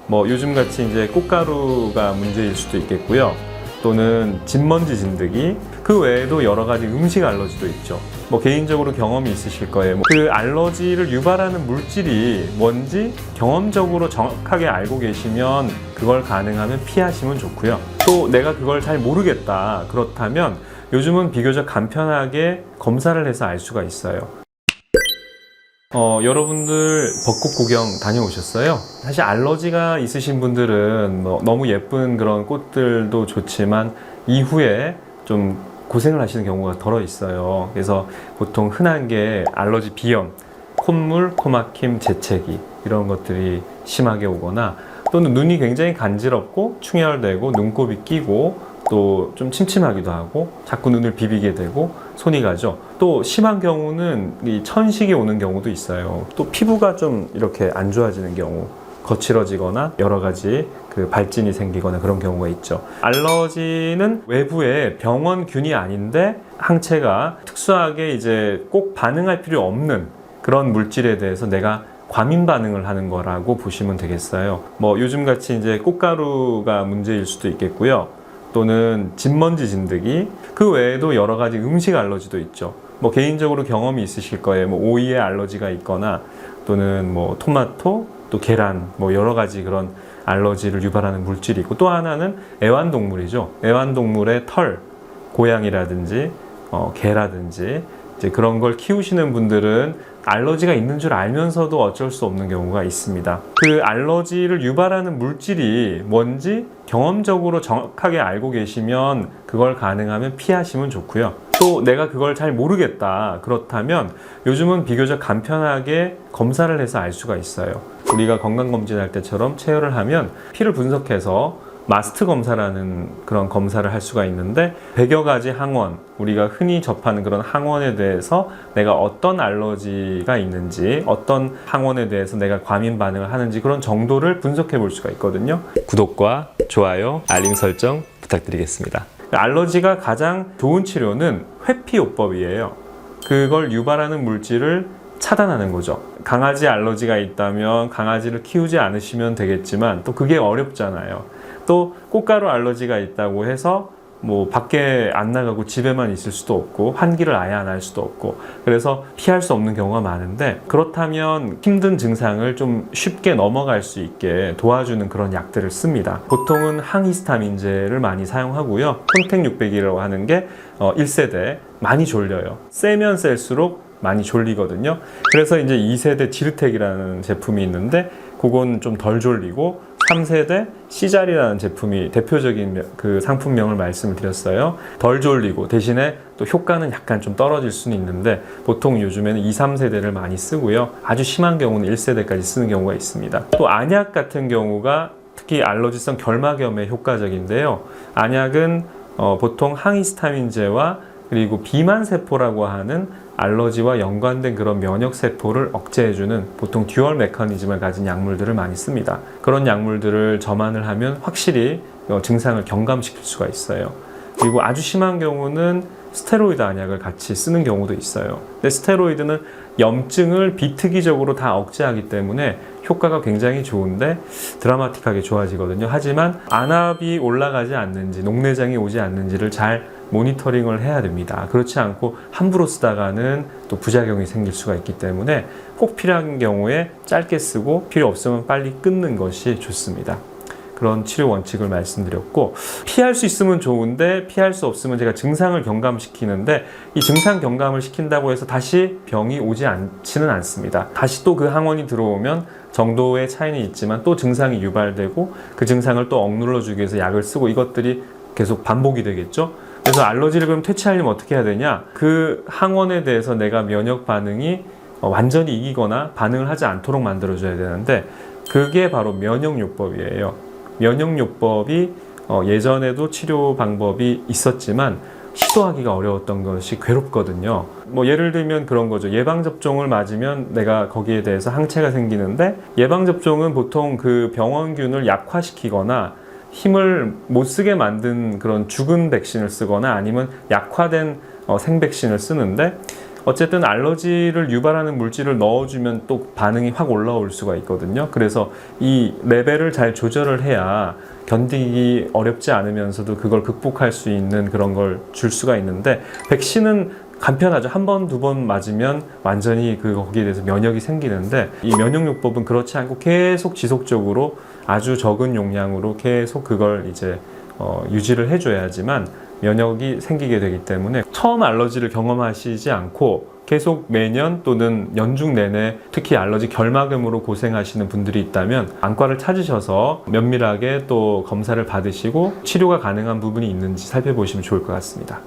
뭐 요즘같이 이제 꽃가루가 문제일 수도 있겠고요. 또는 진먼지 진드기, 그 외에도 여러 가지 음식 알러지도 있죠. 뭐 개인적으로 경험이 있으실 거예요. 그 알러지를 유발하는 물질이 뭔지 경험적으로 정확하게 알고 계시면 그걸 가능하면 피하시면 좋고요. 또 내가 그걸 잘 모르겠다, 그렇다면 요즘은 비교적 간편하게 검사를 해서 알 수가 있어요. 여러분들 벚꽃 구경 다녀오셨어요? 사실 알러지가 있으신 분들은 뭐 너무 예쁜 그런 꽃들도 좋지만 이후에 좀 고생을 하시는 경우가 덜어 있어요. 그래서 보통 흔한 게 알러지 비염, 콧물, 코막힘, 재채기 이런 것들이 심하게 오거나, 또는 눈이 굉장히 간지럽고 충혈되고 눈곱이 끼고 또 좀 침침하기도 하고 자꾸 눈을 비비게 되고 손이 가죠. 또 심한 경우는 이 천식이 오는 경우도 있어요. 또 피부가 좀 이렇게 안 좋아지는 경우, 거칠어지거나 여러 가지 그 발진이 생기거나 그런 경우가 있죠. 알러지는 외부의 병원균이 아닌데 항체가 특수하게 이제 꼭 반응할 필요 없는 그런 물질에 대해서 내가 과민 반응을 하는 거라고 보시면 되겠어요. 뭐 요즘같이 이제 꽃가루가 문제일 수도 있겠고요. 또는 진먼지 진드기, 그 외에도 여러 가지 음식 알러지도 있죠. 뭐 개인적으로 경험이 있으실 거예요. 뭐 오이에 알러지가 있거나, 또는 뭐 토마토, 또 계란, 뭐 여러 가지 그런 알러지를 유발하는 물질이 있고, 또 하나는 애완동물이죠. 애완동물의 털, 고양이라든지 개라든지 이제 그런 걸 키우시는 분들은 알러지가 있는 줄 알면서도 어쩔 수 없는 경우가 있습니다. 그 알러지를 유발하는 물질이 뭔지 경험적으로 정확하게 알고 계시면 그걸 가능하면 피하시면 좋고요. 또 내가 그걸 잘 모르겠다, 그렇다면 요즘은 비교적 간편하게 검사를 해서 알 수가 있어요. 우리가 건강검진할 때처럼 체열을 하면 피를 분석해서 마스트 검사라는 그런 검사를 할 수가 있는데, 100여 가지 항원, 우리가 흔히 접하는 그런 항원에 대해서 내가 어떤 알러지가 있는지, 어떤 항원에 대해서 내가 과민 반응을 하는지 그런 정도를 분석해 볼 수가 있거든요. 구독과 좋아요, 알림 설정 부탁드리겠습니다. 알러지가 가장 좋은 치료는 회피요법이에요. 그걸 유발하는 물질을 차단하는 거죠. 강아지 알러지가 있다면 강아지를 키우지 않으시면 되겠지만 또 그게 어렵잖아요. 또 꽃가루 알러지가 있다고 해서 뭐 밖에 안 나가고 집에만 있을 수도 없고 환기를 아예 안 할 수도 없고, 그래서 피할 수 없는 경우가 많은데, 그렇다면 힘든 증상을 좀 쉽게 넘어갈 수 있게 도와주는 그런 약들을 씁니다. 보통은 항히스타민제를 많이 사용하고요. 콘택 600이라고 하는 게 1세대, 많이 졸려요. 세면 셀수록 많이 졸리거든요. 그래서 이제 2세대 지르텍이라는 제품이 있는데 그건 좀 덜 졸리고, 3세대 시잘이라는 제품이 대표적인 그 상품명을 말씀을 드렸어요. 덜 졸리고 대신에 또 효과는 약간 좀 떨어질 수는 있는데, 보통 요즘에는 2, 3세대를 많이 쓰고요. 아주 심한 경우는 1세대까지 쓰는 경우가 있습니다. 또 안약 같은 경우가 특히 알러지성 결막염에 효과적인데요. 안약은 보통 항히스타민제와 그리고 비만세포라고 하는 알러지와 연관된 그런 면역세포를 억제해주는 보통 듀얼 메커니즘을 가진 약물들을 많이 씁니다. 그런 약물들을 점안을 하면 확실히 증상을 경감시킬 수가 있어요. 그리고 아주 심한 경우는 스테로이드 안약을 같이 쓰는 경우도 있어요. 근데 스테로이드는 염증을 비특이적으로 다 억제하기 때문에 효과가 굉장히 좋은데 드라마틱하게 좋아지거든요. 하지만 안압이 올라가지 않는지, 녹내장이 오지 않는지를 잘 모니터링을 해야 됩니다. 그렇지 않고 함부로 쓰다가는 또 부작용이 생길 수가 있기 때문에 꼭 필요한 경우에 짧게 쓰고 필요 없으면 빨리 끊는 것이 좋습니다. 그런 치료 원칙을 말씀드렸고, 피할 수 있으면 좋은데 피할 수 없으면 제가 증상을 경감시키는데, 이 증상 경감을 시킨다고 해서 다시 병이 오지 않지는 않습니다. 다시 또 그 항원이 들어오면 정도의 차이는 있지만 또 증상이 유발되고 그 증상을 또 억눌러 주기 위해서 약을 쓰고, 이것들이 계속 반복이 되겠죠. 그래서 알러지를 그럼 퇴치하려면 어떻게 해야 되냐? 그 항원에 대해서 내가 면역 반응이 완전히 이기거나 반응을 하지 않도록 만들어줘야 되는데, 그게 바로 면역요법이에요. 면역요법이 예전에도 치료 방법이 있었지만 시도하기가 어려웠던 것이 괴롭거든요. 뭐 예를 들면 그런 거죠. 예방접종을 맞으면 내가 거기에 대해서 항체가 생기는데, 예방접종은 보통 그 병원균을 약화시키거나 힘을 못 쓰게 만든 그런 죽은 백신을 쓰거나 아니면 약화된 생백신을 쓰는데, 어쨌든 알러지를 유발하는 물질을 넣어주면 또 반응이 확 올라올 수가 있거든요. 그래서 이 레벨을 잘 조절을 해야 견디기 어렵지 않으면서도 그걸 극복할 수 있는 그런 걸 줄 수가 있는데, 백신은 간편하죠. 한 번, 두 번 맞으면 완전히 거기에 대해서 면역이 생기는데, 이 면역요법은 그렇지 않고 계속 지속적으로 아주 적은 용량으로 계속 그걸 이제 유지를 해줘야지만 면역이 생기게 되기 때문에, 처음 알러지를 경험하시지 않고 계속 매년 또는 연중 내내 특히 알러지 결막염으로 고생하시는 분들이 있다면 안과를 찾으셔서 면밀하게 또 검사를 받으시고 치료가 가능한 부분이 있는지 살펴보시면 좋을 것 같습니다.